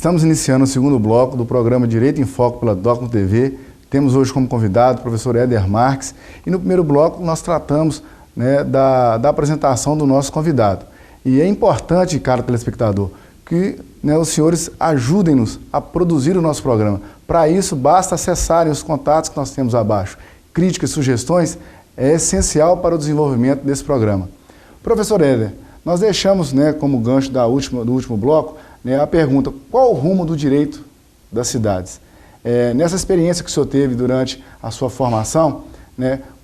Estamos iniciando o segundo bloco do programa Direito em Foco pela Docmo TV. Temos hoje como convidado o professor Éder Marques e no primeiro bloco nós tratamos da apresentação do nosso convidado. E é importante, caro telespectador, que os senhores ajudem-nos a produzir o nosso programa. Para isso, basta acessarem os contatos que nós temos abaixo. Críticas e sugestões é essencial para o desenvolvimento desse programa. Professor Éder, nós deixamos como gancho do último bloco a pergunta: qual o rumo do direito das cidades? Nessa experiência que o senhor teve durante a sua formação,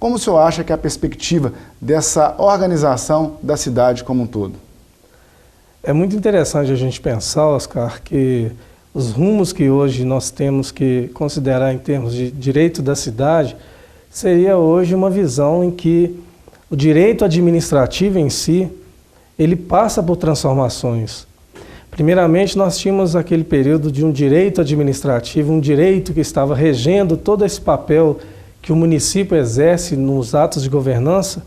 como o senhor acha que é a perspectiva dessa organização da cidade como um todo? É muito interessante a gente pensar, Oscar, que os rumos que hoje nós temos que considerar em termos de direito da cidade seria hoje uma visão em que o direito administrativo em si, ele passa por transformações. Primeiramente, nós tínhamos aquele período de um direito administrativo, um direito que estava regendo todo esse papel que o município exerce nos atos de governança,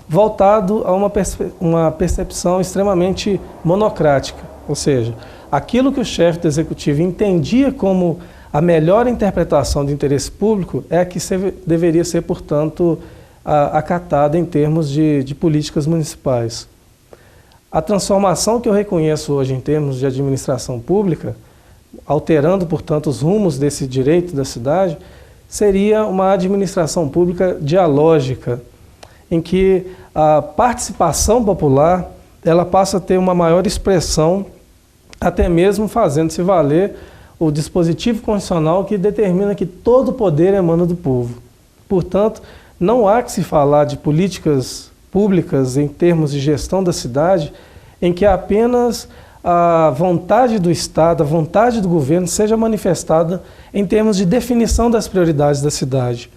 voltado a uma percepção extremamente monocrática. Ou seja, aquilo que o chefe do executivo entendia como a melhor interpretação do interesse público é a que deveria ser, portanto, acatada em termos de políticas municipais. A transformação que eu reconheço hoje em termos de administração pública, alterando, portanto, os rumos desse direito da cidade, seria uma administração pública dialógica, em que a participação popular ela passa a ter uma maior expressão, até mesmo fazendo-se valer o dispositivo constitucional que determina que todo o poder emana do povo. Portanto, não há que se falar de políticas públicas em termos de gestão da cidade, em que apenas a vontade do Estado, a vontade do governo seja manifestada em termos de definição das prioridades da cidade,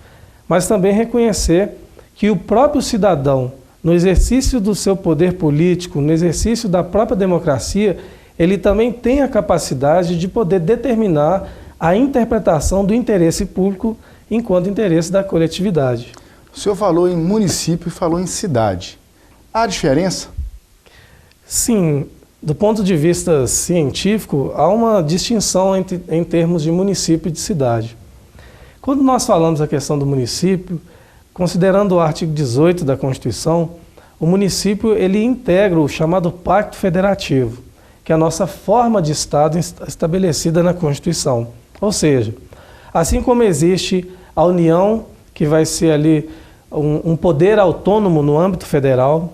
mas também reconhecer que o próprio cidadão, no exercício do seu poder político, no exercício da própria democracia, ele também tem a capacidade de poder determinar a interpretação do interesse público enquanto interesse da coletividade. O senhor falou em município e falou em cidade. Há diferença? Sim, do ponto de vista científico, há uma distinção em termos de município e de cidade. Quando nós falamos a questão do município, considerando o artigo 18 da Constituição, o município ele integra o chamado Pacto Federativo, que é a nossa forma de Estado estabelecida na Constituição. Ou seja, assim como existe a União, que vai ser ali um poder autônomo no âmbito federal,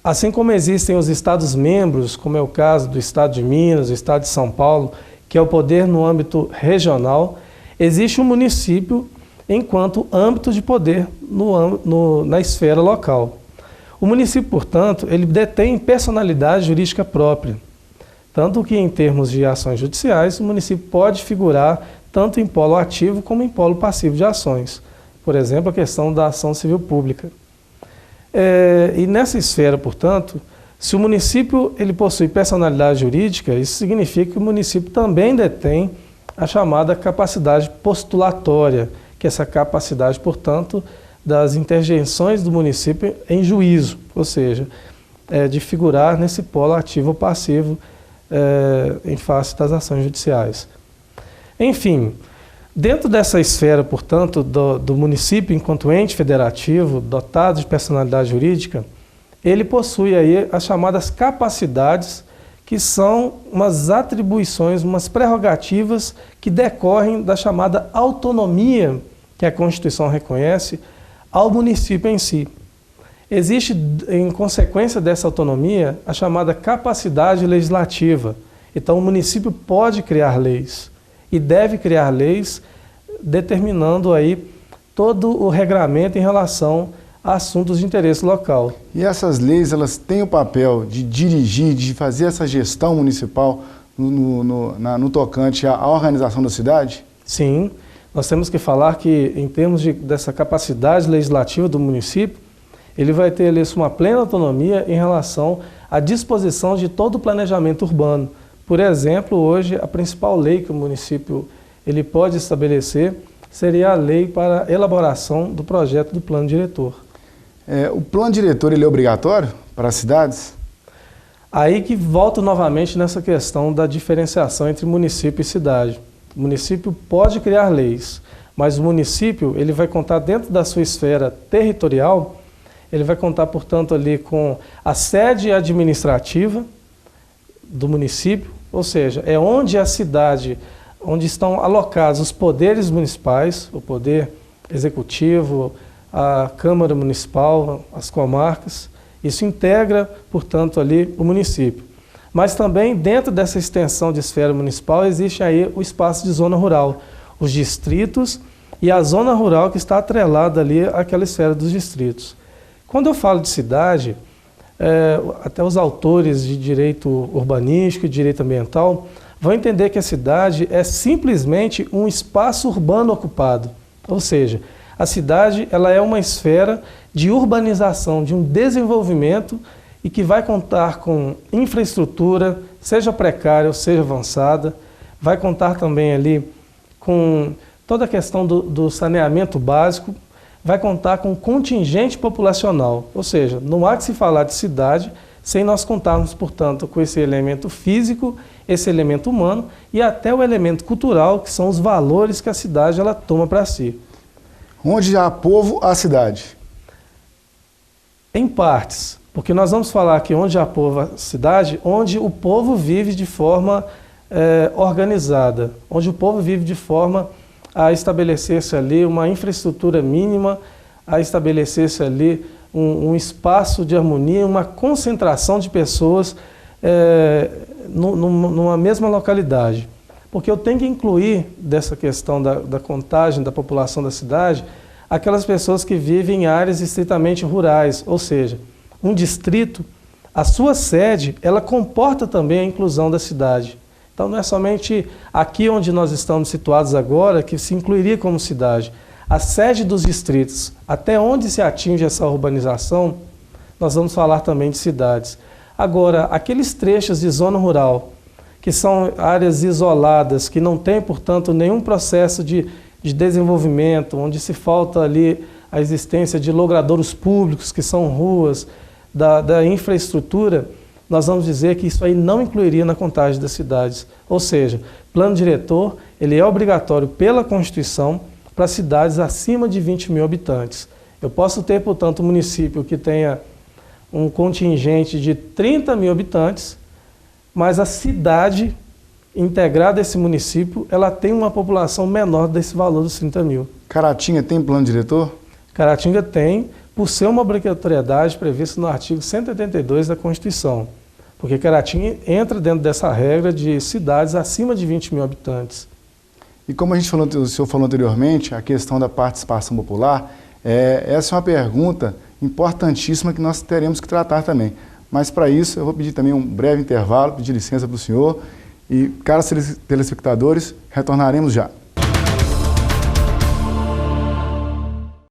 assim como existem os Estados-membros, como é o caso do Estado de Minas, do Estado de São Paulo, que é o poder no âmbito regional, existe o município enquanto âmbito de poder na esfera local. O município, portanto, ele detém personalidade jurídica própria, tanto que em termos de ações judiciais, o município pode figurar tanto em polo ativo como em polo passivo de ações. Por exemplo, a questão da ação civil pública. E nessa esfera, portanto, se o município ele possui personalidade jurídica, isso significa que o município também detém a chamada capacidade postulatória, que é essa capacidade, portanto, das interjeições do município em juízo, ou seja, de figurar nesse polo ativo ou passivo em face das ações judiciais. Enfim, dentro dessa esfera, portanto, do município enquanto ente federativo, dotado de personalidade jurídica, ele possui aí as chamadas capacidades, que são umas atribuições, umas prerrogativas que decorrem da chamada autonomia que a Constituição reconhece ao município em si. Existe, em consequência dessa autonomia, a chamada capacidade legislativa. Então, o município pode criar leis e deve criar leis determinando aí todo o regramento em relação a assuntos de interesse local. E essas leis, elas têm o papel de dirigir, de fazer essa gestão municipal no tocante à organização da cidade? Sim, nós temos que falar que, em termos dessa capacidade legislativa do município, ele vai ter ali uma plena autonomia em relação à disposição de todo o planejamento urbano. Por exemplo, hoje, a principal lei que o município ele pode estabelecer seria a lei para a elaboração do projeto do plano diretor. O plano diretor ele é obrigatório para as cidades? Aí que volto novamente nessa questão da diferenciação entre município e cidade. O município pode criar leis, mas o município ele vai contar dentro da sua esfera territorial, ele vai contar, portanto, ali com a sede administrativa do município, ou seja, é onde a cidade, onde estão alocados os poderes municipais, o poder executivo, a Câmara Municipal, as comarcas. Isso integra, portanto, ali o município. Mas também, dentro dessa extensão de esfera municipal, existe aí o espaço de zona rural, os distritos e a zona rural que está atrelada ali àquela esfera dos distritos. Quando eu falo de cidade, até os autores de direito urbanístico e direito ambiental vão entender que a cidade é simplesmente um espaço urbano ocupado. Ou seja, a cidade ela é uma esfera de urbanização, de um desenvolvimento e que vai contar com infraestrutura, seja precária ou seja avançada, vai contar também ali com toda a questão do saneamento básico, vai contar com contingente populacional, ou seja, não há que se falar de cidade sem nós contarmos, portanto, com esse elemento físico, esse elemento humano e até o elemento cultural, que são os valores que a cidade ela toma para si. Onde há povo, há cidade? Em partes, porque nós vamos falar aqui onde há povo, há cidade, onde o povo vive de forma organizada, onde o povo vive de forma a estabelecer-se ali uma infraestrutura mínima, a estabelecer-se ali um espaço de harmonia, uma concentração de pessoas numa mesma localidade. Porque eu tenho que incluir dessa questão da contagem da população da cidade aquelas pessoas que vivem em áreas estritamente rurais, ou seja, um distrito, a sua sede, ela comporta também a inclusão da cidade. Então não é somente aqui onde nós estamos situados agora que se incluiria como cidade. A sede dos distritos, até onde se atinge essa urbanização, nós vamos falar também de cidades. Agora, aqueles trechos de zona rural, que são áreas isoladas, que não têm, portanto, nenhum processo de desenvolvimento, onde se falta ali a existência de logradouros públicos, que são ruas, da infraestrutura, nós vamos dizer que isso aí não incluiria na contagem das cidades. Ou seja, plano diretor, ele é obrigatório pela Constituição para cidades acima de 20 mil habitantes. Eu posso ter, portanto, um município que tenha um contingente de 30 mil habitantes, mas a cidade integrada a esse município, ela tem uma população menor desse valor dos 30 mil. Caratinga tem plano diretor? Caratinga tem, por ser uma obrigatoriedade prevista no artigo 182 da Constituição. Porque Caratinga entra dentro dessa regra de cidades acima de 20 mil habitantes. E como o senhor falou anteriormente, a questão da participação popular, essa é uma pergunta importantíssima que nós teremos que tratar também. Mas para isso eu vou pedir também um breve intervalo, pedir licença para o senhor e, caros telespectadores, retornaremos já.